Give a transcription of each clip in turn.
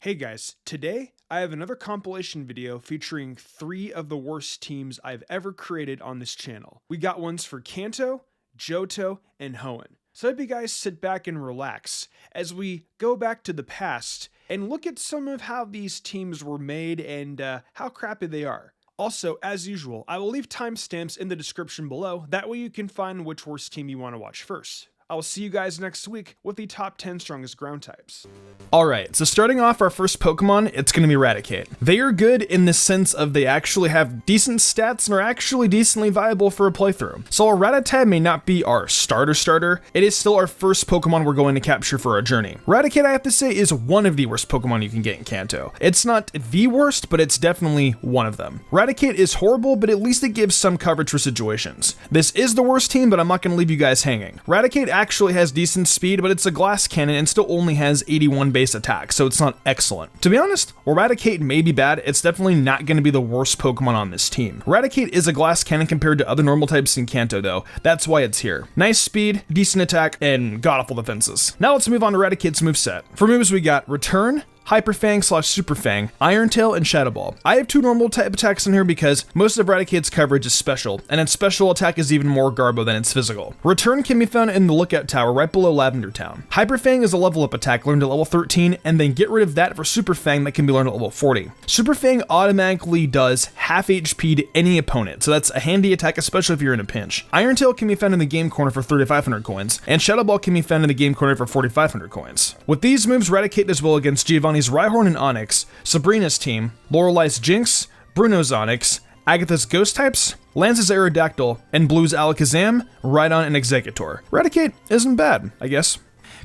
Hey guys, today I have another compilation video featuring 3 of the worst teams I've ever created on this channel. We got ones for Kanto, Johto, and Hoenn. So I hope you guys sit back and relax as we go back to the past and look at some of how these teams were made and how crappy they are. Also, as usual, I will leave timestamps in the description below, that way you can find which worst team you want to watch first. I will see you guys next week with the top 10 strongest ground types. Alright, so starting off our first Pokemon, it's going to be Raticate. They are good in the sense of they actually have decent stats and are actually decently viable for a playthrough. So our Rattata may not be our starter, it is still our first Pokemon we're going to capture for our journey. Raticate, I have to say, is one of the worst Pokemon you can get in Kanto. It's not the worst, but it's definitely one of them. Raticate is horrible, but at least it gives some coverage for situations. This is the worst team, but I'm not going to leave you guys hanging. Raticate actually has decent speed, but it's a glass cannon and still only has 81 base attack, so it's not excellent. To be honest, while Raticate may be bad, it's definitely not going to be the worst Pokemon on this team. Raticate is a glass cannon compared to other normal types in Kanto though, that's why it's here. Nice speed, decent attack, and god-awful defenses. Now let's move on to Raticate's moveset. For moves we got Return, Hyper Fang / Super Fang, Iron Tail, and Shadow Ball. I have 2 normal type attacks in here because most of Raticate's coverage is special, and its special attack is even more garbo than its physical. Return can be found in the Lookout Tower right below Lavender Town. Hyper Fang is a level up attack learned at level 13, and then get rid of that for Super Fang that can be learned at level 40. Super Fang automatically does half HP to any opponent, so that's a handy attack, especially if you're in a pinch. Iron Tail can be found in the game corner for 3,500 coins, and Shadow Ball can be found in the game corner for 4,500 coins. With these moves, Raticate does well against Giovanni's Rhyhorn and Onix, Sabrina's team, Lorelei's Jinx, Bruno's Onix, Agatha's Ghost types, Lance's Aerodactyl, and Blue's Alakazam, Rhydon, and Exeggutor. Raticate isn't bad, I guess.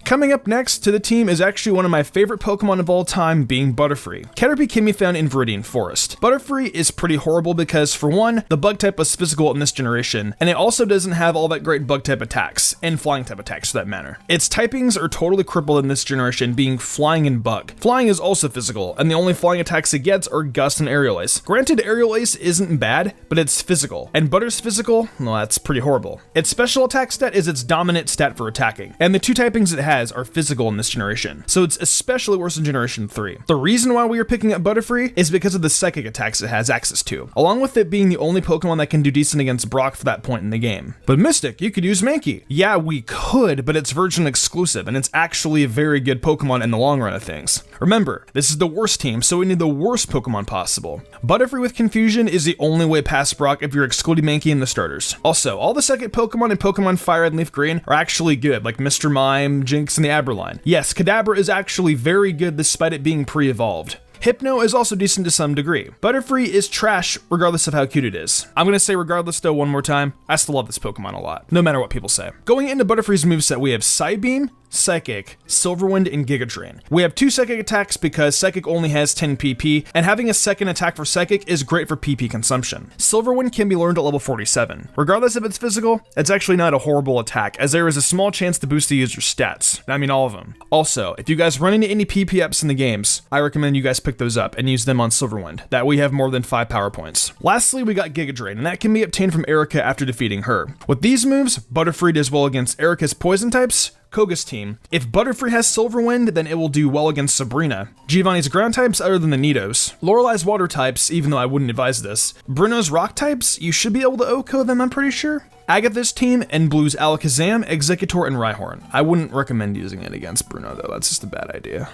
Coming up next to the team is actually one of my favorite Pokemon of all time, being Butterfree. Caterpie can be found in Viridian Forest. Butterfree is pretty horrible because, for one, the bug type was physical in this generation, and it also doesn't have all that great bug type attacks, and flying type attacks for that matter. Its typings are totally crippled in this generation, being Flying and Bug. Flying is also physical, and the only flying attacks it gets are Gust and Aerial Ace. Granted, Aerial Ace isn't bad, but it's physical, and Butter's physical, well, that's pretty horrible. Its special attack stat is its dominant stat for attacking, and the 2 typings it has are physical in this generation, so it's especially worse in Generation 3. The reason why we are picking up Butterfree is because of the psychic attacks it has access to, along with it being the only Pokemon that can do decent against Brock for that point in the game. But Mystic, you could use Mankey. Yeah, we could, but it's version exclusive, and it's actually a very good Pokemon in the long run of things. Remember, this is the worst team, so we need the worst Pokemon possible. Butterfree with Confusion is the only way past Brock if you're excluding Mankey in the starters. Also, all the second Pokemon in Pokemon Fire and Leaf Green are actually good, like Mr. Mime, Jinx, and the Aberline. Yes, Kadabra is actually very good despite it being pre-evolved. Hypno is also decent to some degree. Butterfree is trash regardless of how cute it is. I'm gonna say regardless though one more time, I still love this Pokemon a lot, no matter what people say. Going into Butterfree's moveset, we have Psybeam, Psychic, Silverwind, and Giga Drain. We have 2 Psychic attacks because Psychic only has 10 PP, and having a second attack for Psychic is great for PP consumption. Silverwind can be learned at level 47. Regardless if it's physical, it's actually not a horrible attack, as there is a small chance to boost the user's stats. I mean all of them. Also, if you guys run into any PP ups in the games, I recommend you guys pick those up and use them on Silverwind. That way you have more than 5 power points. Lastly, we got Giga Drain, and that can be obtained from Erica after defeating her. With these moves, Butterfree does well against Erica's poison types, Koga's team. If Butterfree has Silverwind, then it will do well against Sabrina. Giovanni's ground types other than the Nidos. Lorelei's water types, even though I wouldn't advise this. Bruno's rock types, you should be able to OHKO them, I'm pretty sure. Agatha's team and Blue's Alakazam, Exeggutor, and Rhyhorn. I wouldn't recommend using it against Bruno though, that's just a bad idea.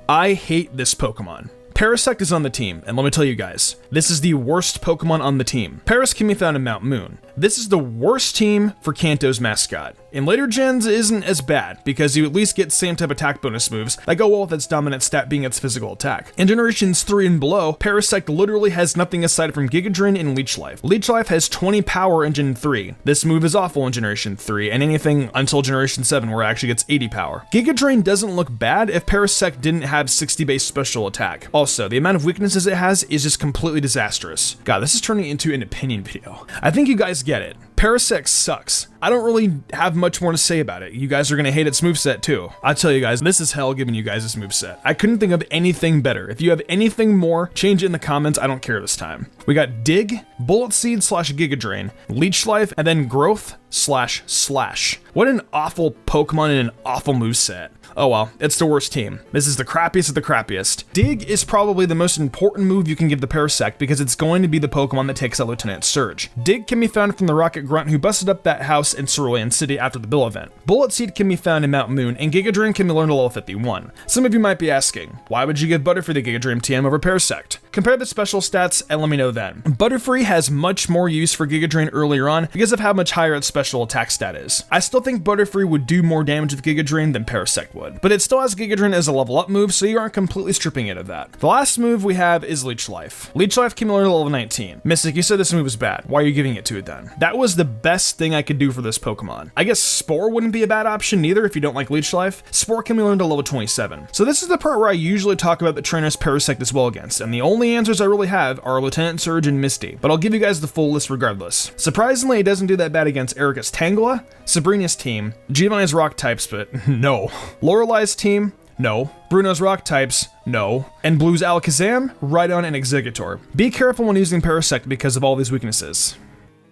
I hate this Pokemon. Parasect is on the team, and let me tell you guys, this is the worst Pokemon on the team. Paras can be found in Mount Moon. This is the worst team for Kanto's mascot. In later gens, it isn't as bad, because you at least get same type attack bonus moves that go well with its dominant stat being its physical attack. In Generations 3 and below, Parasect literally has nothing aside from Giga Drain and Leech Life. Leech Life has 20 power in Gen 3. This move is awful in Generation 3, and anything until Generation 7 where it actually gets 80 power. Giga Drain doesn't look bad if Parasect didn't have 60 base special attack. Also, the amount of weaknesses it has is just completely disastrous. God, this is turning into an opinion video. I think you guys get it. Parasect sucks. I don't really have much more to say about it. You guys are gonna hate its moveset too. I tell you guys, this is hell giving you guys this moveset. I couldn't think of anything better. If you have anything more, change it in the comments. I don't care this time. We got Dig, Bullet Seed / Giga Drain, Leech Life, and then Growth / Slash. What an awful Pokemon and an awful moveset. Oh well, it's the worst team. This is the crappiest of the crappiest. Dig is probably the most important move you can give the Parasect because it's going to be the Pokemon that takes out Lieutenant Surge. Dig can be found from the Rocket Grunt who busted up that house in Cerulean City after the Bill event. Bullet Seed can be found in Mount Moon, and Giga Drain can be learned to level 51. Some of you might be asking, why would you give Butterfree the Giga Drain TM over Parasect? Compare the special stats and let me know then. Butterfree has much more use for Giga Drain earlier on because of how much higher its special attack stat is. I still think Butterfree would do more damage with Giga Drain than Parasect would, but it still has Giga Drain as a level up move, so you aren't completely stripping it of that. The last move we have is Leech Life. Leech Life can be learned at level 19. Mystic, you said this move was bad. Why are you giving it to it then? That was the best thing I could do for this Pokemon. I guess Spore wouldn't be a bad option neither if you don't like Leech Life. Spore can be learned at level 27. So this is the part where I usually talk about the trainers Parasect as well against, and the only answers I really have are Lieutenant Surge and Misty, but I'll give you guys the full list regardless. Surprisingly, it doesn't do that bad against Erika's Tangela, Sabrina's team, Giovanni's rock types, but no. Lorelei's team, no. Bruno's rock types, no. And Blue's Alakazam, Rhydon, and Exeggutor. Be careful when using Parasect because of all these weaknesses.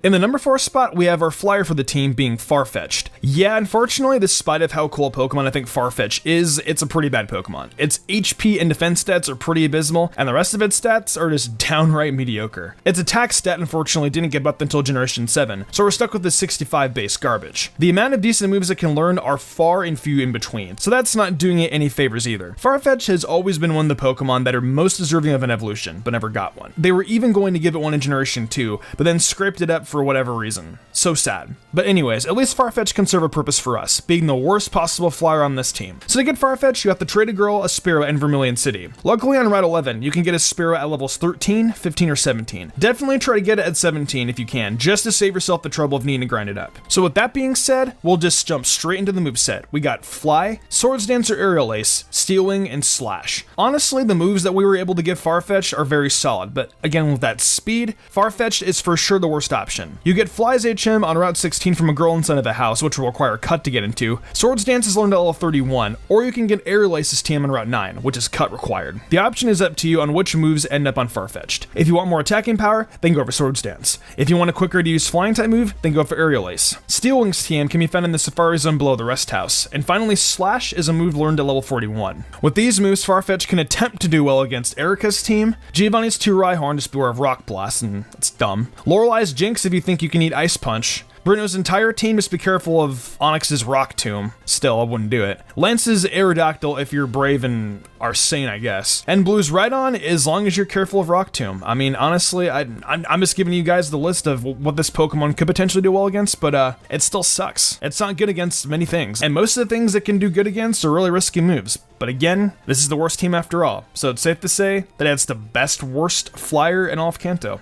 In the number 4 spot, we have our flyer for the team being Farfetch'd. Yeah, unfortunately, despite of how cool a Pokemon I think Farfetch is, it's a pretty bad Pokemon. Its HP and defense stats are pretty abysmal, and the rest of its stats are just downright mediocre. Its attack stat, unfortunately, didn't get buffed until Generation 7, so we're stuck with the 65 base garbage. The amount of decent moves it can learn are far and few in between, so that's not doing it any favors either. Farfetch has always been one of the Pokemon that are most deserving of an evolution, but never got one. They were even going to give it one in Generation 2, but then scraped it up for whatever reason. So sad. But anyways, at least Farfetch can serve a purpose for us, being the worst possible flyer on this team. So to get Farfetch, you have to trade a girl, a Spearow, and Vermilion City. Luckily on Route 11, you can get a Spearow at levels 13, 15, or 17. Definitely try to get it at 17 if you can, just to save yourself the trouble of needing to grind it up. So with that being said, we'll just jump straight into the moveset. We got Fly, Swords Dance or Aerial Ace, Steel Wing, and Slash. Honestly, the moves that we were able to give Farfetch are very solid, but again with that speed, Farfetch is for sure the worst option. You get Fly's HM on Route 16 from a girl inside of a house, which will require Cut to get into. Swords Dance is learned at level 31, or you can get Aerial Ace's TM on Route 9, which is Cut required. The option is up to you on which moves end up on Farfetch'd. If you want more attacking power, then go for Swords Dance. If you want a quicker to use Flying type move, then go for Aerial Ace. Steel Wing's TM can be found in the Safari Zone below the Rest House. And finally, Slash is a move learned at level 41. With these moves, Farfetch can attempt to do well against Erika's team, Giovanni's 2 Rhyhorn, just beware of Rock Blast, and it's dumb. Lorelei's Jinx if you think you can eat Ice Punch. Bruno's entire team, just be careful of Onyx's Rock Tomb. Still, I wouldn't do it. Lance's Aerodactyl if you're brave and are sane, I guess. And Blue's Rhydon as long as you're careful of Rock Tomb. I mean, honestly, I'm just giving you guys the list of what this Pokemon could potentially do well against, but it still sucks. It's not good against many things. And most of the things it can do good against are really risky moves. But again, this is the worst team after all. So it's safe to say that it's the best worst flyer in all of Kanto.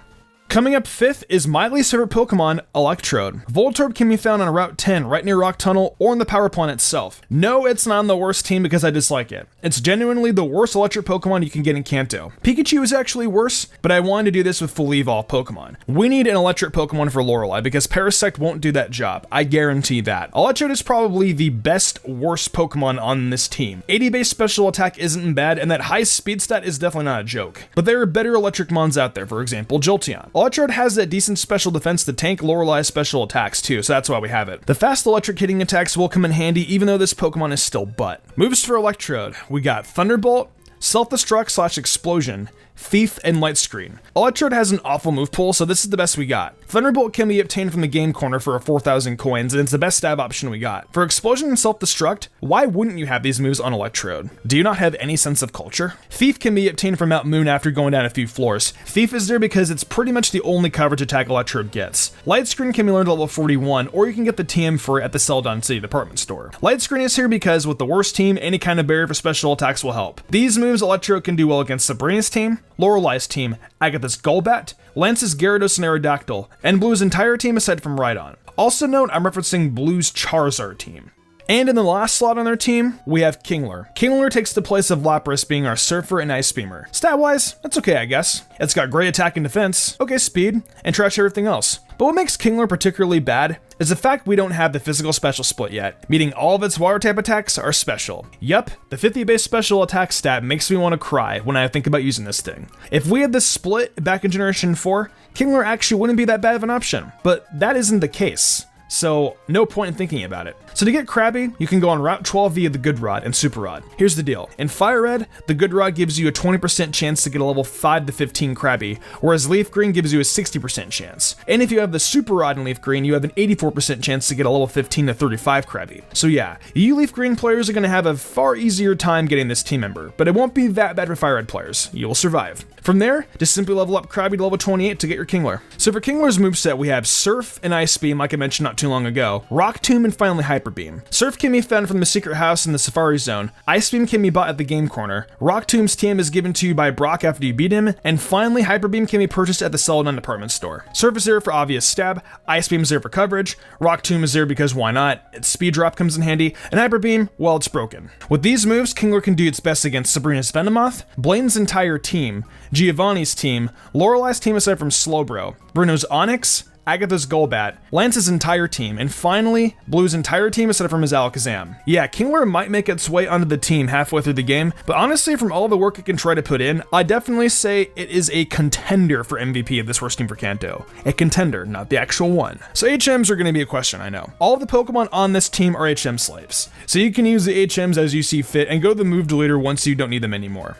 Coming up 5th is my least favorite Pokemon, Electrode. Voltorb can be found on Route 10 right near Rock Tunnel or in the power plant itself. No, it's not on the worst team because I dislike it. It's genuinely the worst electric Pokemon you can get in Kanto. Pikachu is actually worse, but I wanted to do this with fully evolved Pokemon. We need an electric Pokemon for Lorelei because Parasect won't do that job. I guarantee that. Electrode is probably the best worst Pokemon on this team. 80 base special attack isn't bad, and that high speed stat is definitely not a joke. But there are better electric mons out there, for example, Jolteon. Electrode has that decent special defense to tank Lorelei's special attacks too, so that's why we have it. The fast electric hitting attacks will come in handy even though this Pokemon is still butt. Moves for Electrode, we got Thunderbolt, Self-Destruct / Explosion, Thief, and Light Screen. Electrode has an awful move pool, so this is the best we got. Thunderbolt can be obtained from the game corner for 4,000 coins, and it's the best stab option we got. For Explosion and Self-Destruct, why wouldn't you have these moves on Electrode? Do you not have any sense of culture? Thief can be obtained from Mount Moon after going down a few floors. Thief is there because it's pretty much the only coverage attack Electrode gets. Light Screen can be learned at level 41, or you can get the TM for it at the Celadon City department store. Light Screen is here because with the worst team, any kind of barrier for special attacks will help. These moves Electrode can do well against Sabrina's team, Lorelei's team, Agatha's Golbat, Lance's Gyarados and Aerodactyl, and Blue's entire team aside from Rhydon. Also note, I'm referencing Blue's Charizard team. And in the last slot on their team, we have Kingler. Kingler takes the place of Lapras being our Surfer and Ice Beamer. Stat-wise, that's okay I guess. It's got great attack and defense, okay speed, and trash everything else. But what makes Kingler particularly bad is the fact we don't have the physical special split yet, meaning all of its water type attacks are special. Yup, the 50 base special attack stat makes me want to cry when I think about using this thing. If we had this split back in Generation 4, Kingler actually wouldn't be that bad of an option, but that isn't the case. so no point in thinking about it. So to get Krabby, you can go on Route 12 via the Good Rod and Super Rod. Here's the deal. In Fire Red, the Good Rod gives you a 20% chance to get a level 5 to 15 Krabby, whereas Leaf Green gives you a 60% chance. And if you have the Super Rod in Leaf Green, you have an 84% chance to get a level 15 to 35 Krabby. So yeah, you Leaf Green players are going to have a far easier time getting this team member, but it won't be that bad for Fire Red players. You'll survive. From there, just simply level up Krabby to level 28 to get your Kingler. So for Kingler's moveset, we have Surf and Ice Beam, like I mentioned not too long ago, Rock Tomb, and finally Hyper Beam. Surf can be found from the secret house in the Safari Zone, Ice Beam can be bought at the game corner, Rock Tomb's TM is given to you by Brock after you beat him, and finally Hyper Beam can be purchased at the Celadon department store. Surf is there for obvious stab, Ice Beam is there for coverage, Rock Tomb is there because why not, its speed drop comes in handy, and Hyper Beam, well, it's broken. With these moves, Kingler can do its best against Sabrina's Venomoth, Blaine's entire team, Giovanni's team, Lorelei's team aside from Slowbro, Bruno's Onyx, Agatha's Golbat, Lance's entire team, and finally, Blue's entire team aside from his Alakazam. Yeah, Kingler might make its way onto the team halfway through the game, but honestly, from all the work it can try to put in, I definitely say it is a contender for MVP of this worst team for Kanto. A contender, not the actual one. So HMs are going to be a question, I know. All of the Pokemon on this team are HM slaves, so you can use the HMs as you see fit and go to the move deleter once you don't need them anymore.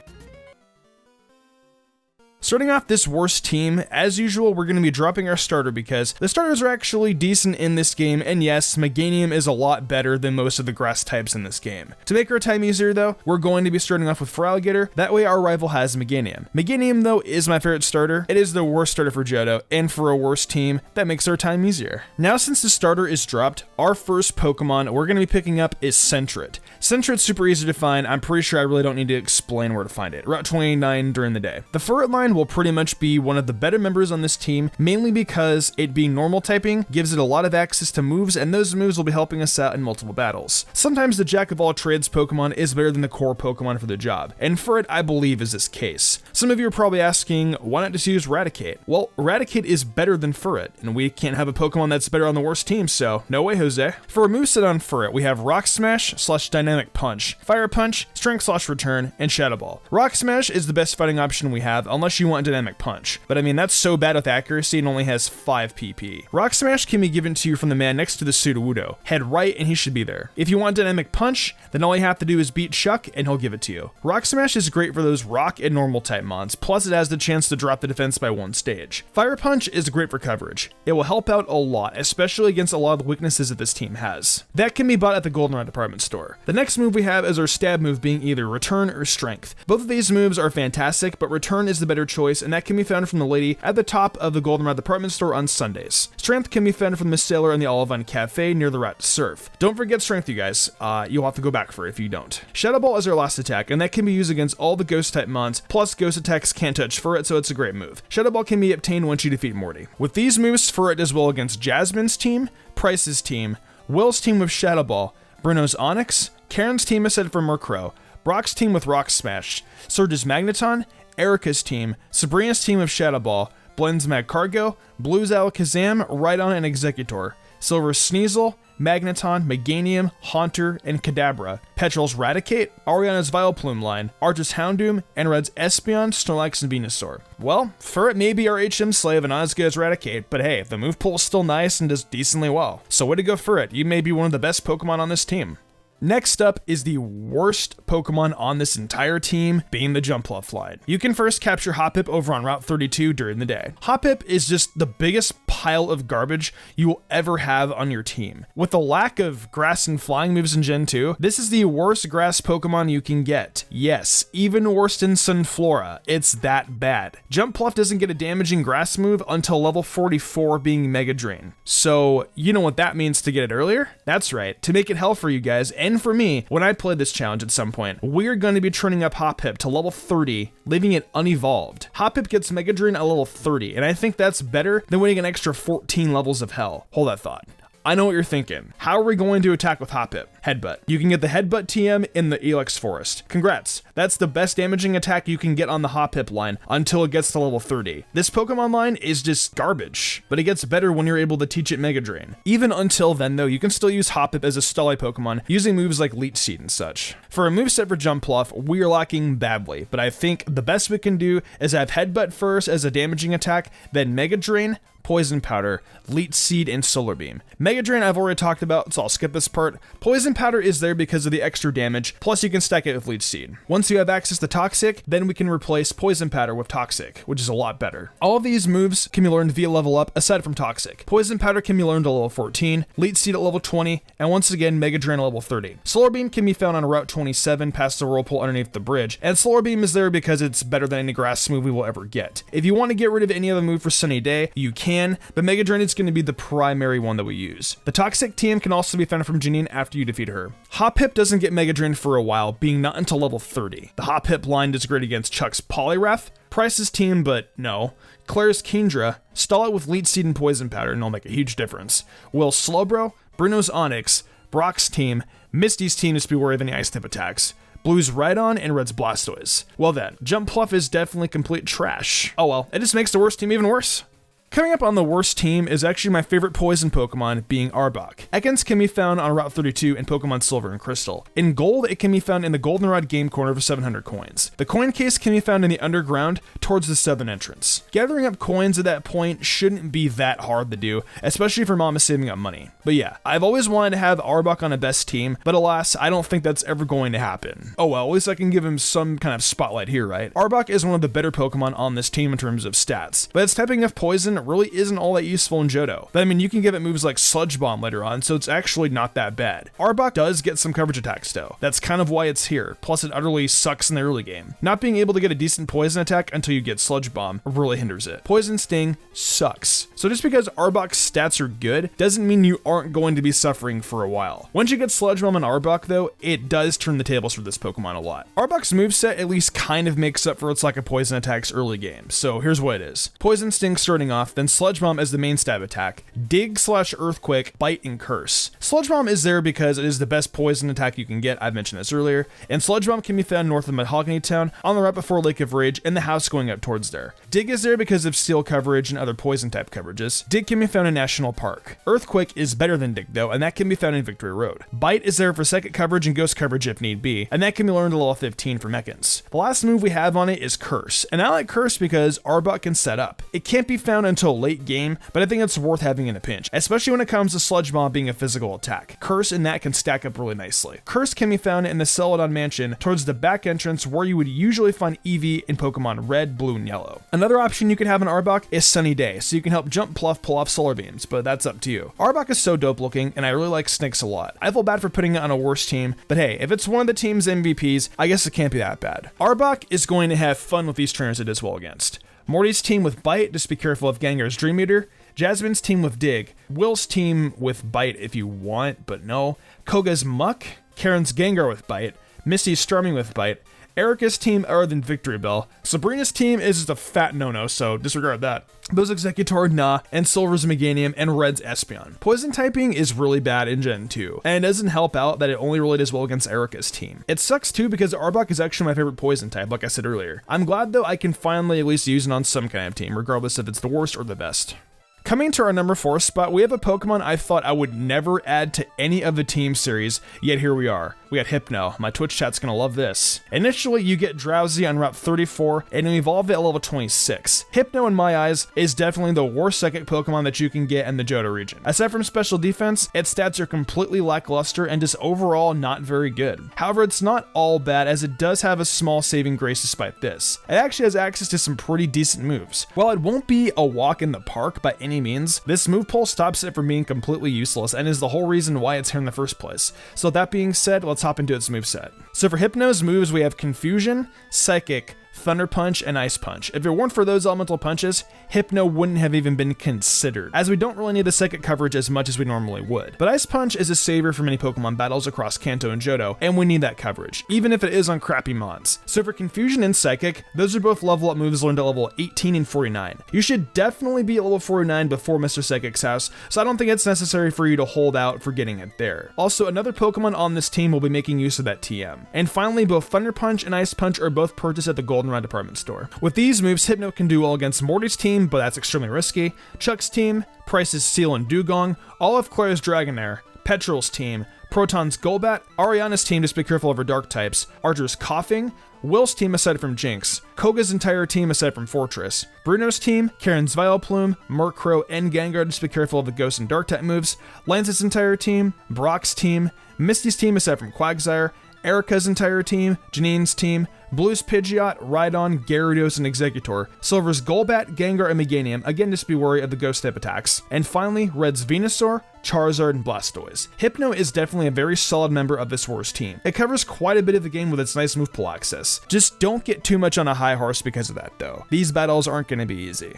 Starting off this worst team, as usual, we're going to be dropping our starter because the starters are actually decent in this game, and yes, Meganium is a lot better than most of the grass types in this game. To make our time easier though, we're going to be starting off with Feraligatr, that way our rival has Meganium. Meganium though is my favorite starter, it is the worst starter for Johto, and for a worse team, that makes our time easier. Now since the starter is dropped, our first Pokemon we're going to be picking up is Sentret. Sentret's super easy to find, I'm pretty sure I really don't need to explain where to find it. Route 29 during the day. The Furret line will pretty much be one of the better members on this team, mainly because it being normal typing gives it a lot of access to moves, and those moves will be helping us out in multiple battles. Sometimes the Jack of all trades Pokemon is better than the core Pokemon for the job, and Furret I believe is this case. Some of you are probably asking, why not just use Raticate? Well, Raticate is better than Furret, and we can't have a Pokemon that's better on the worst team, so no way, Jose. For a moveset on Furret, we have Rock Smash / Dynamic Punch, Fire Punch, Strength / Return, and Shadow Ball. Rock Smash is the best fighting option we have, unless you want Dynamic Punch, but I mean that's so bad with accuracy and only has 5 PP. Rock Smash can be given to you from the man next to the Sudowoodo. Head right and he should be there. If you want Dynamic Punch, then all you have to do is beat Shuck and he'll give it to you. Rock Smash is great for those rock and normal type mons, plus it has the chance to drop the defense by 1 stage. Fire Punch is great for coverage. It will help out a lot, especially against a lot of the weaknesses that this team has. That can be bought at the Goldenrod department store. The next move we have is our stab move being either Return or Strength. Both of these moves are fantastic, but Return is the better choice, and that can be found from the lady at the top of the Goldenrod department store on Sundays. Strength can be found from the sailor in the Olivine Cafe near the Rat Surf. Don't forget Strength, you guys. You'll have to go back for it if you don't. Shadow Ball is our last attack, and that can be used against all the ghost type mons, plus ghost attacks can't touch Furret, so it's a great move. Shadow Ball can be obtained once you defeat Morty. With these moves, Furret does well against Jasmine's team, Price's team, Will's team with Shadow Ball, Bruno's Onyx, Karen's team aside from Murkrow, Brock's team with Rock Smash, Surge's Magneton, Erica's team, Sabrina's team of Shadow Ball, Blaine's Magcargo, Blue's Alakazam, Rhydon, and Executor, Silver's Sneasel, Magneton, Meganium, Haunter, and Kadabra, Petrol's Raticate, Ariana's Vileplume line, Arch's Houndoom, and Red's Espeon, Snorlax, and Venusaur. Well, Furret may be our HM slave and not as good as Raticate, but hey, the move pool is still nice and does decently well. So way to go Furret, you may be one of the best Pokemon on this team. Next up is the worst Pokemon on this entire team, being the Jumpluff line. You can first capture Hoppip over on Route 32 during the day. Hoppip is just the biggest pile of garbage you will ever have on your team. With the lack of grass and flying moves in Gen 2, this is the worst grass Pokemon you can get. Yes, even worse than Sunflora. It's that bad. Jumpluff doesn't get a damaging grass move until level 44, being Mega Drain. So, you know what that means to get it earlier? That's right, to make it hell for you guys, and for me, when I play this challenge at some point, we're going to be turning up Hoppip to level 30, leaving it unevolved. Hoppip gets Mega Drain at level 30, and I think that's better than waiting an extra 14 levels of hell. Hold that thought. I know what you're thinking. How are we going to attack with Hoppip? Headbutt. You can get the Headbutt TM in the Elex Forest. Congrats. That's the best damaging attack you can get on the Hoppip line until it gets to level 30. This Pokemon line is just garbage, but it gets better when you're able to teach it Mega Drain. Even until then though, you can still use Hoppip as a Stally Pokemon using moves like Leech Seed and such. For a moveset for Jumpluff, we are lacking badly, but I think the best we can do is have Headbutt first as a damaging attack, then Mega Drain, Poison Powder, Leech Seed, and Solar Beam. Mega Drain I've already talked about, so I'll skip this part. Poison Powder is there because of the extra damage, plus you can stack it with Leech Seed. Once you have access to Toxic, then we can replace Poison Powder with Toxic, which is a lot better. All of these moves can be learned via level up, aside from Toxic. Poison Powder can be learned at level 14, Leech Seed at level 20, and once again, Mega Drain at level 30. Solar Beam can be found on Route 27 past the whirlpool underneath the bridge, and Solar Beam is there because it's better than any grass move we will ever get. If you want to get rid of any other move for Sunny Day, you can, but Mega Drain is going to be the primary one that we use. The Toxic TM can also be found from Janine after you defeat her. Hop Hip doesn't get Mega Drain for a while, being not until level 30. The Hop Hip line is great against Chuck's Poliwrath, Price's team, but no. Claire's Kingdra, stall it with Leech Seed and Poison Powder and it'll make a huge difference. Will's Slowbro, Bruno's Onyx, Brock's team, Misty's team is to be wary of any ice type attacks. Blue's Rhydon and Red's Blastoise. Well then, Jump Pluff is definitely complete trash. Oh well, it just makes the worst team even worse. Coming up on the worst team is actually my favorite poison Pokemon, being Arbok. Ekans can be found on Route 32 in Pokemon Silver and Crystal. In Gold, it can be found in the Goldenrod Game Corner for 700 coins. The coin case can be found in the underground towards the southern entrance. Gathering up coins at that point shouldn't be that hard to do, especially if your mom is saving up money. But yeah, I've always wanted to have Arbok on a best team, but alas, I don't think that's ever going to happen. Oh well, at least I can give him some kind of spotlight here, right? Arbok is one of the better Pokemon on this team in terms of stats, but its typing of poison really isn't all that useful in Johto. But I mean, you can give it moves like Sludge Bomb later on, so it's actually not that bad. Arbok does get some coverage attacks though. That's kind of why it's here, plus it utterly sucks in the early game. Not being able to get a decent poison attack until you get Sludge Bomb really hinders it. Poison Sting sucks. So just because Arbok's stats are good, doesn't mean you aren't going to be suffering for a while. Once you get Sludge Bomb on Arbok though, it does turn the tables for this Pokemon a lot. Arbok's moveset at least kind of makes up for its lack of poison attacks early game, so here's what it is. Poison Sting starting off, then Sludge Bomb as the main stab attack, Dig/Earthquake, Bite, and Curse. Sludge Bomb is there because it is the best poison attack you can get, I've mentioned this earlier, and Sludge Bomb can be found north of Mahogany Town, on the route before Lake of Rage, and the house going up towards there. Dig is there because of steel coverage and other poison type coverages. Dig can be found in National Park. Earthquake is better than Dig though, and that can be found in Victory Road. Bite is there for second coverage and ghost coverage if need be, and that can be learned at level 15 for Mechans. The last move we have on it is Curse, and I like Curse because Arbok can set up. It can't be found until late game, but I think it's worth having in a pinch, especially when it comes to Sludge Bomb being a physical attack. Curse and that can stack up really nicely. Curse can be found in the Celadon Mansion towards the back entrance where you would usually find Eevee in Pokemon Red, Blue, and Yellow. Another option you can have in Arbok is Sunny Day, so you can help Jump Pluff pull off Solar Beams, but that's up to you. Arbok is so dope looking, and I really like Snix a lot. I feel bad for putting it on a worse team, but hey, if it's one of the team's MVPs, I guess it can't be that bad. Arbok is going to have fun with these trainers it does well against. Morty's team with Bite, just be careful of Gengar's Dream Eater. Jasmine's team with Dig, Will's team with Bite if you want, but no. Koga's Muck, Karen's Gengar with Bite, Misty's Starmie with Bite, Erica's team other than Victory Bell, Sabrina's team is just a fat no-no, so disregard that. Bill's Executor, Nah, and Silver's Meganium, and Red's Espeon. Poison typing is really bad in Gen 2, and it doesn't help out that it only really does well against Erica's team. It sucks too because Arbok is actually my favorite poison type, like I said earlier. I'm glad though I can finally at least use it on some kind of team, regardless if it's the worst or the best. Coming to our number 4 spot, we have a Pokemon I thought I would never add to any of the team series, yet here we are. We got Hypno. My Twitch chat's gonna love this. Initially, you get Drowsy on Route 34, and you evolve it at level 26. Hypno, in my eyes, is definitely the worst psychic Pokemon that you can get in the Johto region. Aside from special defense, its stats are completely lackluster and just overall not very good. However, it's not all bad as it does have a small saving grace despite this. It actually has access to some pretty decent moves. While it won't be a walk in the park by any means, this move pool stops it from being completely useless and is the whole reason why it's here in the first place. So that being said, let's hop into its moveset. So for Hypno's moves, we have Confusion, Psychic, Thunder Punch, and Ice Punch. If it weren't for those elemental punches, Hypno wouldn't have even been considered, as we don't really need the psychic coverage as much as we normally would. But Ice Punch is a savior for many Pokemon battles across Kanto and Johto, and we need that coverage, even if it is on crappy mods. So for Confusion and Psychic, those are both level up moves learned at level 18 and 49. You should definitely be at level 49 before Mr. Psychic's house, so I don't think it's necessary for you to hold out for getting it there. Also, another Pokemon on this team will be making use of that TM. And finally, both Thunder Punch and Ice Punch are both purchased at the Goldenrod department store. With these moves, Hypno can do well against Morty's team, but that's extremely risky. Chuck's team, Price's Seal and Dugong, all of Claire's Dragonair, Petrol's team, Proton's Golbat, Ariana's team, just be careful of her dark types, Archer's Coughing, Will's team aside from Jinx, Koga's entire team aside from Fortress, Bruno's team, Karen's Vileplume, Murkrow, and Gengar, just be careful of the Ghost and Dark type moves, Lance's entire team, Brock's team, Misty's team aside from Quagsire, Erica's entire team, Janine's team, Blue's Pidgeot, Rhydon, Gyarados, and Exeggutor, Silver's Golbat, Gengar, and Meganium, again just be wary of the Ghost type attacks, and finally, Red's Venusaur, Charizard, and Blastoise. Hypno is definitely a very solid member of this War's team. It covers quite a bit of the game with its nice move pool access. Just don't get too much on a high horse because of that though. These battles aren't going to be easy.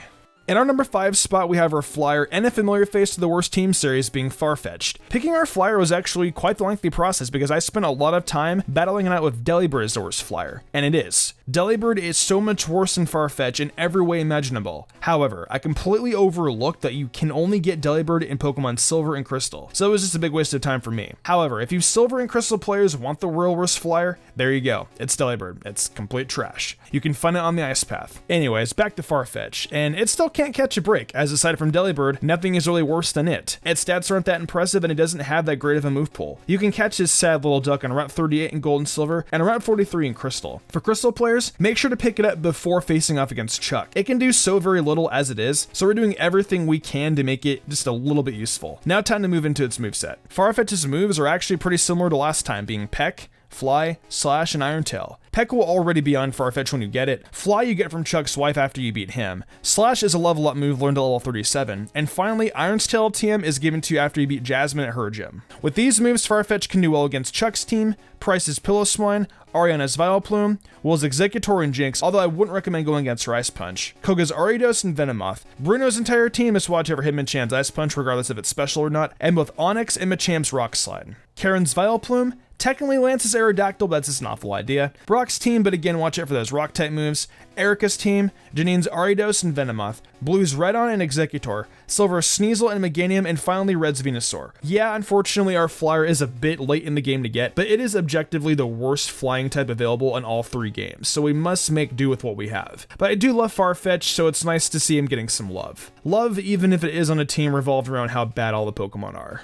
In our number 5 spot, we have our flyer and a familiar face to the worst team series being Farfetch'd. Picking our flyer was actually quite the lengthy process because I spent a lot of time battling it out with Delibird as the worst flyer. And it is. Delibird is so much worse than Farfetch in every way imaginable. However, I completely overlooked that you can only get Delibird in Pokemon Silver and Crystal, so it was just a big waste of time for me. However, if you Silver and Crystal players want the real worst flyer, there you go. It's Delibird. It's complete trash. You can find it on the Ice Path. Anyways, back to Farfetch, and it still can't catch a break, as aside from Delibird, nothing is really worse than it. Its stats aren't that impressive and it doesn't have that great of a move pool. You can catch this sad little duck on Route 38 in Gold and Silver and Route 43 in Crystal. For Crystal players, make sure to pick it up before facing off against Chuck. It can do so very little as it is, so we're doing everything we can to make it just a little bit useful. Now time to move into its moveset. Farfetch's moves are actually pretty similar to last time, being Peck, Fly, Slash, and Iron Tail. Peck will already be on Farfetch when you get it. Fly you get from Chuck's wife after you beat him. Slash is a level up move learned at level 37. And finally, Iron's Tail TM is given to you after you beat Jasmine at her gym. With these moves, Farfetch can do well against Chuck's team, Price's Pillow-Swine, Ariana's Vileplume, Will's Exeggutor and Jinx, although I wouldn't recommend going against her Ice Punch, Koga's Ariados and Venomoth. Bruno's entire team is watch over Hitmonchan's Ice Punch regardless if it's special or not, and both Onix and Machamp's Rock Slide. Karen's Vileplume, technically Lance's Aerodactyl, but that's just an awful idea. Brock's team, but again watch out for those rock type moves. Erica's team, Janine's Ariados and Venomoth. Blue's Rhydon and Exeggutor. Silver's Sneasel and Meganium, and finally Red's Venusaur. Yeah, unfortunately our flyer is a bit late in the game to get, but it is objectively the worst flying type available in all 3 games, so we must make do with what we have. But I do love Farfetch, so it's nice to see him getting some love. Love even if it is on a team revolved around how bad all the Pokemon are.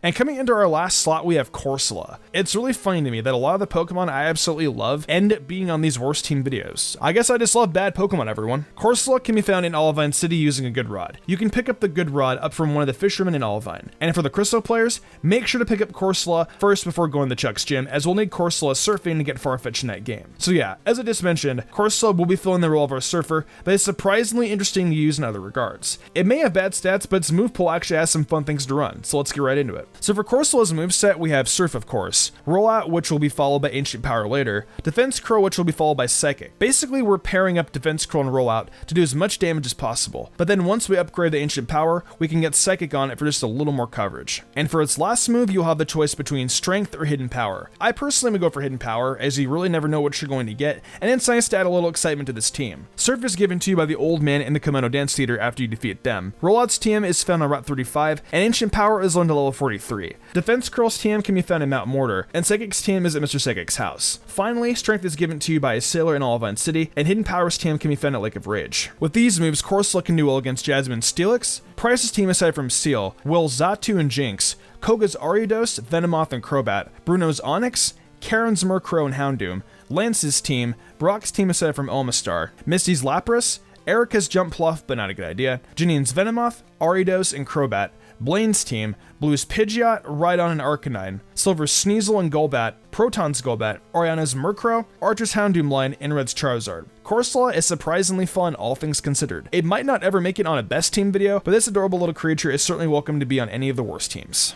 And coming into our last slot, we have Corsola. It's really funny to me that a lot of the Pokemon I absolutely love end up being on these worst team videos. I guess I just love bad Pokemon, everyone. Corsola can be found in Olivine City using a Good Rod. You can pick up the Good Rod up from one of the fishermen in Olivine. And for the Crystal players, make sure to pick up Corsola first before going to Chuck's gym, as we'll need Corsola surfing to get Farfetch in that game. So yeah, as I just mentioned, Corsola will be filling the role of our surfer, but it's surprisingly interesting to use in other regards. It may have bad stats, but its move pool actually has some fun things to run, so let's get right into it. So for Corsola's moveset, we have Surf, of course, Rollout, which will be followed by Ancient Power later, Defense Curl, which will be followed by Psychic. Basically, we're pairing up Defense Curl and Rollout to do as much damage as possible, but then once we upgrade the Ancient Power, we can get Psychic on it for just a little more coverage. And for its last move, you'll have the choice between Strength or Hidden Power. I personally would go for Hidden Power, as you really never know what you're going to get, and it's nice to add a little excitement to this team. Surf is given to you by the Old Man in the Komodo Dance Theater after you defeat them. Rollout's TM is found on Route 35, and Ancient Power is learned to level 43. Defense Curl's TM can be found in Mount Mortar, and Psychic's TM is at Mr. Psychic's house. Finally, Strength is given to you by a sailor in Olivine City, and Hidden Power's TM can be found at Lake of Rage. With these moves, Corsola can do well against Jasmine's Steelix, Price's team aside from Seal, Will's Xatu and Jinx, Koga's Ariados, Venomoth and Crobat, Bruno's Onix, Karen's Murkrow and Houndoom, Lance's team, Brock's team aside from Omastar, Misty's Lapras, Erica's Jump Pluff, but not a good idea, Janine's Venomoth, Ariados and Crobat, Blaine's team, Blue's Pidgeot, Rhydon and Arcanine, Silver's Sneasel and Golbat, Proton's Golbat, Ariana's Murkrow, Archer's Houndoom line, and Red's Charizard. Corsola is surprisingly fun, all things considered. It might not ever make it on a best team video, but this adorable little creature is certainly welcome to be on any of the worst teams.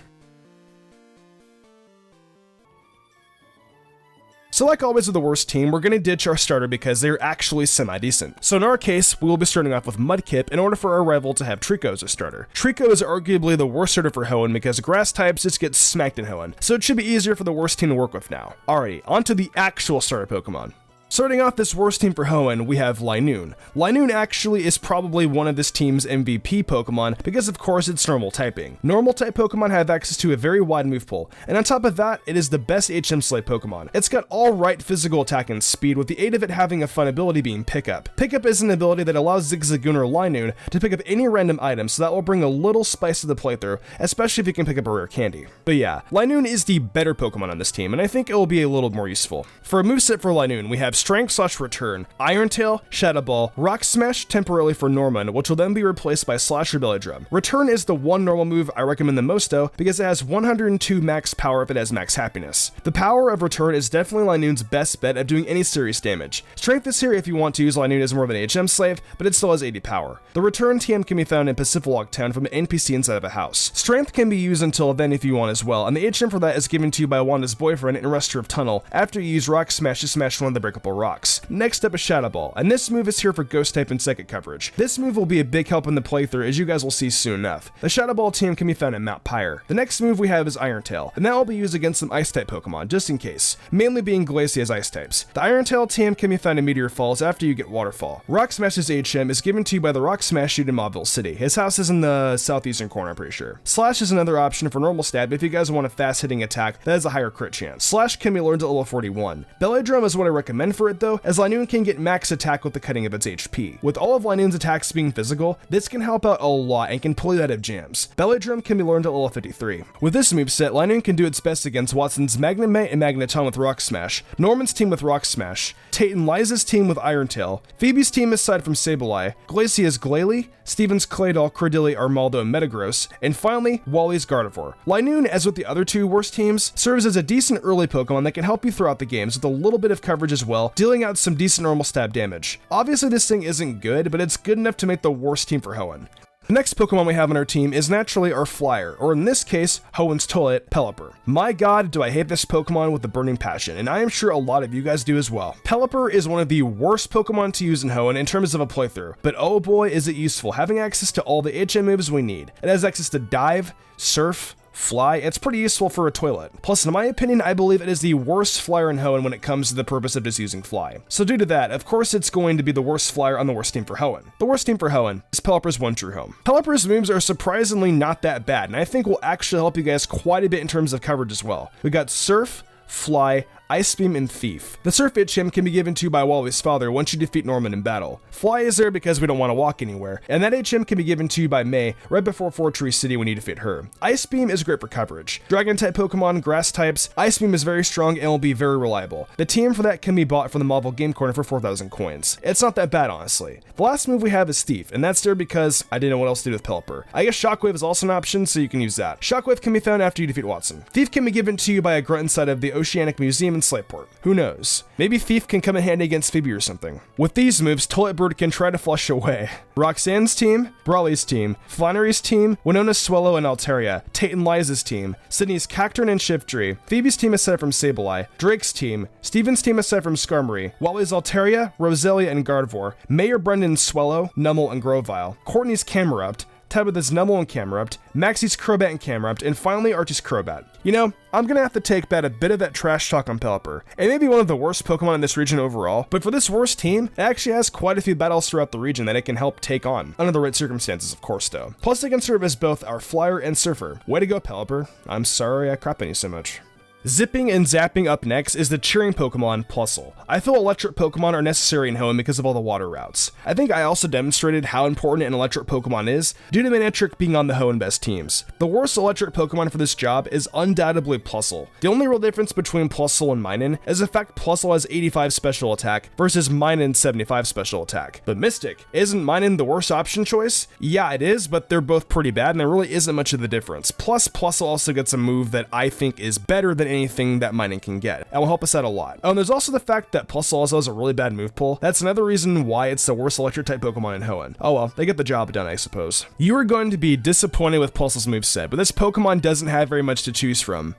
So like always with the worst team, we're going to ditch our starter because they're actually semi-decent. So in our case, we will be starting off with Mudkip in order for our rival to have Trico as a starter. Trico is arguably the worst starter for Hoenn because grass types just get smacked in Hoenn, so it should be easier for the worst team to work with now. Alrighty, on to the actual starter Pokemon. Starting off this worst team for Hoenn, we have Linoon. Linoon actually is probably one of this team's MVP Pokemon because of course it's normal typing. Normal type Pokemon have access to a very wide move pool, and on top of that, it is the best HM Slate Pokemon. It's got all right physical attack and speed, with the aid of it having a fun ability being Pickup. Pickup is an ability that allows Zigzagoon or Linoon to pick up any random item, so that will bring a little spice to the playthrough, especially if you can pick up a rare candy. But yeah, Linoon is the better Pokemon on this team, and I think it will be a little more useful. For a moveset for Linoon, we have Strength/Return, Iron Tail, Shadow Ball, Rock Smash temporarily for Norman, which will then be replaced by Slash or Belly Drum. Return is the one normal move I recommend the most though, because it has 102 max power if it has max happiness. The power of Return is definitely Linoon's best bet at doing any serious damage. Strength is here if you want to use Linoon as more of an HM slave, but it still has 80 power. The Return TM can be found in Pacifilog Town from an NPC inside of a house. Strength can be used until then if you want as well, and the HM for that is given to you by Wanda's boyfriend in Restorative Tunnel after you use Rock Smash to smash one of the breakable rocks. Next up is Shadow Ball, and this move is here for Ghost type and Psychic coverage. This move will be a big help in the playthrough, as you guys will see soon enough. The Shadow Ball team can be found in Mount Pyre. The next move we have is Iron Tail, and that will be used against some Ice type Pokemon, just in case, mainly being Glacier's Ice types. The Iron Tail team can be found in Meteor Falls after you get Waterfall. Rock Smash's HM is given to you by the Rock Smash dude in Mauville City. His house is in the southeastern corner, I'm pretty sure. Slash is another option for normal stab if you guys want a fast hitting attack that has a higher crit chance. Slash can be learned at level 41. Belly Drum is what I recommend for it though, as Linoon can get max attack with the cutting of its HP. With all of Linoon's attacks being physical, this can help out a lot and can pull you out of jams. Belly Drum can be learned at level 53. With this moveset, Linoon can do its best against Watson's Magnemite and Magneton with Rock Smash, Norman's team with Rock Smash, Tate and Liza's team with Iron Tail, Phoebe's team aside from Sableye, Glacier's Glalie, Steven's Claydol, Cordilli, Armaldo, and Metagross, and finally, Wally's Gardevoir. Linoon, as with the other two worst teams, serves as a decent early Pokemon that can help you throughout the games with a little bit of coverage as well, dealing out some decent normal stab damage. Obviously this thing isn't good, but it's good enough to make the worst team for Hoenn. The next Pokemon we have on our team is naturally our flyer, or in this case, Hoenn's toilet, Pelipper. My god, do I hate this Pokemon with a burning passion, and I am sure a lot of you guys do as well. Pelipper is one of the worst Pokemon to use in Hoenn in terms of a playthrough, but oh boy is it useful, having access to all the HM moves we need. It has access to Dive, Surf, Fly. It's pretty useful for a toilet. Plus, in my opinion, I believe it is the worst flyer in Hoenn when it comes to the purpose of just using Fly. So due to that, of course it's going to be the worst flyer on the worst team for Hoenn. The worst team for Hoenn is Pelipper's One True Home. Pelipper's moves are surprisingly not that bad, and I think will actually help you guys quite a bit in terms of coverage as well. We got Surf, Fly, Ice Beam, and Thief. The Surf HM can be given to you by Wally's father once you defeat Norman in battle. Fly is there because we don't want to walk anywhere, and that HM can be given to you by May right before Fortree City when you defeat her. Ice Beam is great for coverage. Dragon-type Pokemon, Grass types, Ice Beam is very strong and will be very reliable. The TM for that can be bought from the Mauville Game Corner for 4,000 coins. It's not that bad, honestly. The last move we have is Thief, and that's there because I didn't know what else to do with Pelipper. I guess Shockwave is also an option, so you can use that. Shockwave can be found after you defeat Watson. Thief can be given to you by a grunt inside of the Oceanic Museum in Slateport. Who knows? Maybe Thief can come in handy against Phoebe or something. With these moves, Toilet Bird can try to flush away Roxanne's team, Brawley's team, Flannery's team, Winona's Swallow and Altaria, Tate and Liza's team, Sydney's Cacturne and Shiftry, Phoebe's team aside from Sableye, Drake's team, Steven's team aside from Skarmory, Wally's Altaria, Roselia and Gardevoir, Mayor Brendan's Swallow, Numel and Grovyle, Courtney's Camerupt, Tabitha's Numel and Camerupt, Maxie's Crobat and Camerupt, and finally Archie's Crobat. You know, I'm gonna have to take back a bit of that trash talk on Pelipper. It may be one of the worst Pokemon in this region overall, but for this worst team, it actually has quite a few battles throughout the region that it can help take on. Under the right circumstances, of course, though. Plus, it can serve as both our Flyer and Surfer. Way to go, Pelipper. I'm sorry I crap on you so much. Zipping and Zapping up next is the cheering Pokemon, Plusle. I feel electric Pokemon are necessary in Hoenn because of all the water routes. I think I also demonstrated how important an electric Pokemon is due to Manectric being on the Hoenn best teams. The worst electric Pokemon for this job is undoubtedly Plusle. The only real difference between Plusle and Minun is the fact Plusle has 85 special attack versus Minun's 75 special attack. But Mystic, isn't Minun the worst option choice? Yeah, it is, but they're both pretty bad and there really isn't much of the difference. Plus, Plusle also gets a move that I think is better than anything that Minun can get, and will help us out a lot. Oh, and there's also the fact that Plusle also has a really bad move pool. That's another reason why it's the worst electric type Pokemon in Hoenn. Oh well, they get the job done, I suppose. You are going to be disappointed with Plusle's moveset, but this Pokemon doesn't have very much to choose from.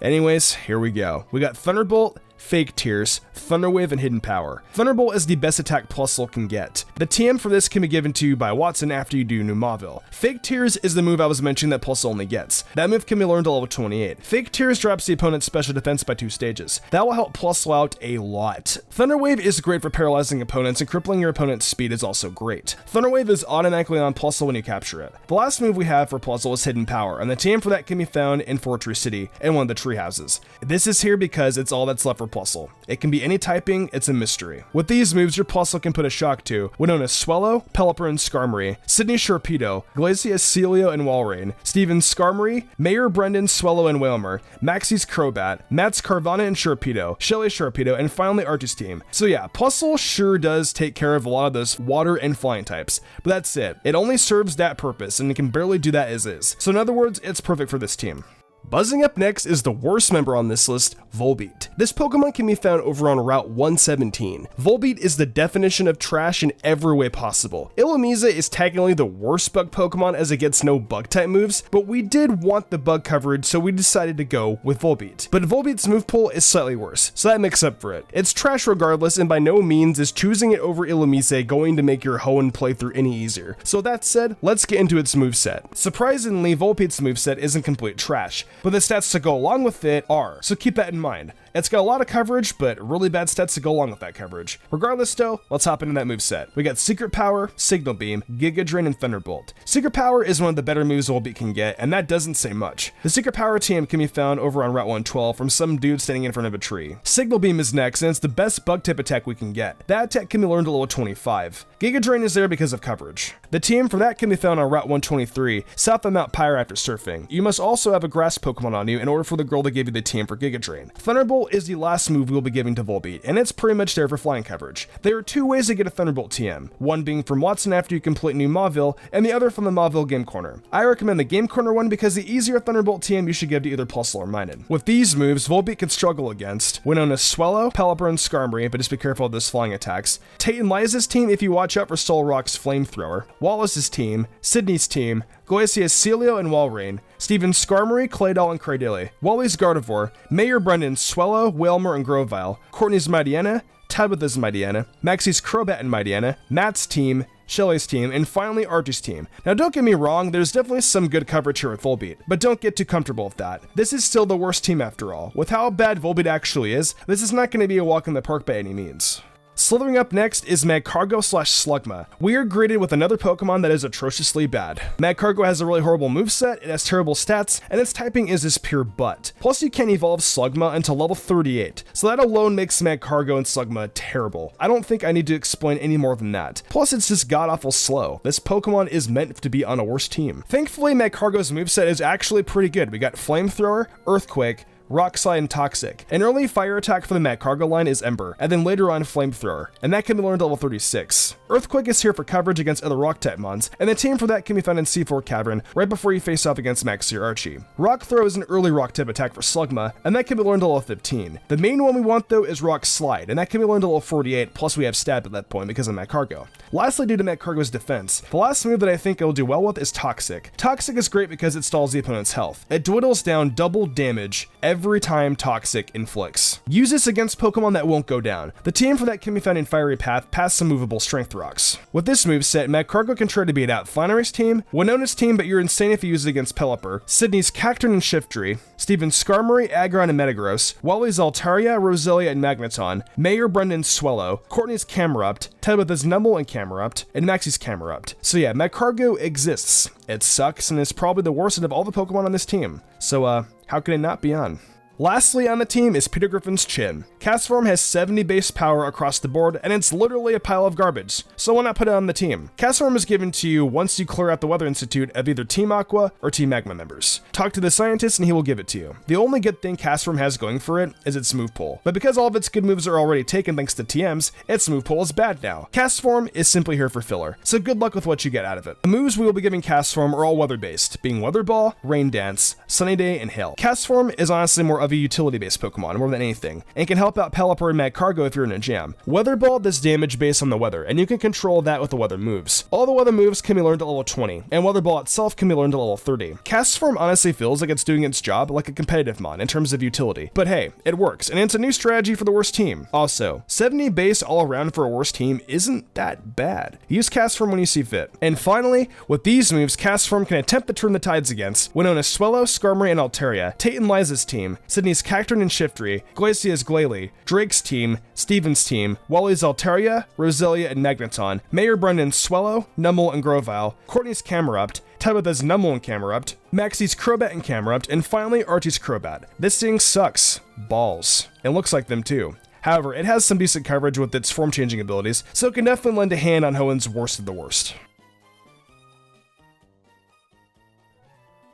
Anyways, here we go. We got Thunderbolt, Fake Tears, Thunder Wave, and Hidden Power. Thunderbolt is the best attack Plusle can get. The TM for this can be given to you by Watson after you do New Mauville. Fake Tears is the move I was mentioning that Plusle only gets. That move can be learned to level 28. Fake Tears drops the opponent's special defense by 2 stages. That will help Plusle out a lot. Thunder Wave is great for paralyzing opponents, and crippling your opponent's speed is also great. Thunder Wave is automatically on Plusle when you capture it. The last move we have for Plusle is Hidden Power, and the TM for that can be found in Fortress City in one of the tree houses. This is here because it's all that's left for Plusle. It can be any typing, it's a mystery. With these moves, your Plusle can put a shock to Winona Swellow, Pelipper and Skarmory, Sydney Sharpedo, Glacius Celio and Walrein, Steven Skarmory, Mayor Brendan Swellow and Whalmer, Maxie's Crobat, Matt's Carvana and Sharpedo, Shelly Sharpedo, and finally Arch's team. So yeah, Plusle sure does take care of a lot of those water and flying types, but that's it. It only serves that purpose, and it can barely do that as is. So in other words, it's perfect for this team. Buzzing up next is the worst member on this list, Volbeat. This Pokemon can be found over on Route 117. Volbeat is the definition of trash in every way possible. Illumise is technically the worst bug Pokemon as it gets no bug type moves, but we did want the bug coverage, so we decided to go with Volbeat. But Volbeat's move pool is slightly worse, so that makes up for it. It's trash regardless, and by no means is choosing it over Illumise going to make your Hoenn playthrough any easier. So that said, let's get into its moveset. Surprisingly, Volbeat's moveset isn't complete trash, but the stats to go along with it are, so keep that in mind. It's got a lot of coverage, but really bad stats to go along with that coverage. Regardless though, let's hop into that moveset. We got Secret Power, Signal Beam, Giga Drain, and Thunderbolt. Secret Power is one of the better moves Volbeat can get, and that doesn't say much. The Secret Power TM can be found over on Route 112 from some dude standing in front of a tree. Signal Beam is next, and it's the best bug type attack we can get. That attack can be learned to level 25. Giga Drain is there because of coverage. The TM for that can be found on Route 123, south of Mount Pyre after surfing. You must also have a grass Pokemon on you in order for the girl to give you the TM for Giga Drain. Thunderbolt is the last move we'll be giving to Volbeat, and it's pretty much there for flying coverage. There are 2 ways to get a Thunderbolt TM, one being from Watson after you complete New Mauville, and the other from the Mauville Game Corner. I recommend the Game Corner one because the easier Thunderbolt TM you should give to either Plusle or Minun. With these moves, Volbeat can struggle against Winona Swellow, Pelipper, and Skarmory, but just be careful of those flying attacks. Tate and Liza's team if you watch out for Solrock's Flamethrower, Wallace's team, Sydney's team, Glacius Celio and Walrein, Steven Skarmory, Claydol, and Cradily, Wally's Gardevoir, Mayor Brendan Swellow, Whalmer, and Grovyle, Courtney's Mightyena, Tabitha's Mightyena, Maxie's Crobat and Mightyena, Matt's team, Shelly's team, and finally Archie's team. Now don't get me wrong, there's definitely some good coverage here with Volbeat, but don't get too comfortable with that. This is still the worst team after all. With how bad Volbeat actually is, this is not going to be a walk in the park by any means. Slithering up next is Magcargo/Slugma. We are greeted with another Pokemon that is atrociously bad. Magcargo has a really horrible moveset, it has terrible stats, and its typing is just pure butt. Plus you can't evolve Slugma until level 38, so that alone makes Magcargo and Slugma terrible. I don't think I need to explain any more than that. Plus it's just god-awful slow. This Pokemon is meant to be on a worse team. Thankfully Magcargo's moveset is actually pretty good. We got Flamethrower, Earthquake, Rock Slide, and Toxic. An early fire attack for the Magcargo line is Ember, and then later on Flamethrower, and that can be learned at level 36. Earthquake is here for coverage against other rock type mons, and the team for that can be found in C4 Cavern right before you face off against Maxie or Archie. Rock Throw is an early rock type attack for Slugma, and that can be learned at level 15. The main one we want though is Rock Slide, and that can be learned at level 48, plus we have Stab at that point because of Magcargo. Lastly, due to Magcargo's defense, the last move that I think it'll do well with is Toxic. Toxic is great because it stalls the opponent's health. It dwindles down double damage every time Toxic inflicts. Use this against Pokemon that won't go down. The team for that can be found in Fiery Path past some movable Strength Rocks. With this moveset, Magcargo can try to beat out Flannery's team, Winona's team, but you're insane if you use it against Pelipper, Sydney's Cacturne and Shiftry, Steven Skarmory, Aggron, and Metagross, Wally's Altaria, Roselia, and Magneton, Mayor Brendan Swellow, Courtney's Camerupt, Tabitha's Numble and Camerupt, and Maxie's Camerupt. So yeah, Magcargo exists. It sucks and is probably the worst of all the Pokemon on this team. So how can it not be on? Lastly on the team is Peter Griffin's Chin. Castform has 70 base power across the board, and it's literally a pile of garbage, so why not put it on the team? Castform is given to you once you clear out the Weather Institute of either Team Aqua or Team Magma members. Talk to the scientist and he will give it to you. The only good thing Castform has going for it is its move pool, but because all of its good moves are already taken thanks to TMs, its move pool is bad now. Castform is simply here for filler, so good luck with what you get out of it. The moves we will be giving Castform are all weather based, being Weather Ball, Rain Dance, Sunny Day, and Hail. Castform is honestly more of a utility-based Pokemon more than anything, and can help out Pelipper and Magcargo if you're in a jam. Weather Ball does damage based on the weather, and you can control that with the weather moves. All the weather moves can be learned at level 20, and Weather Ball itself can be learned at level 30. Cast Form honestly feels like it's doing its job like a competitive mon in terms of utility, but hey, it works, and it's a new strategy for the worst team. Also, 70 base all around for a worst team isn't that bad. Use Cast Form when you see fit. And finally, with these moves, Cast Form can attempt to turn the tides against Winona's Swellow, Skarmory, and Altaria, Tate and Liza's team, Sydney's Cacturne and Shiftry, Glacia's Glalie, Drake's team, Steven's team, Wally's Altaria, Roselia, and Magneton, Mayor Brendan's Swellow, Numel, and Grovyle, Courtney's Camerupt, Tabitha's Numel and Camerupt, Maxie's Crobat and Camerupt, and finally Archie's Crobat. This thing sucks. Balls. It looks like them too. However, it has some decent coverage with its form-changing abilities, so it can definitely lend a hand on Hoenn's worst of the worst.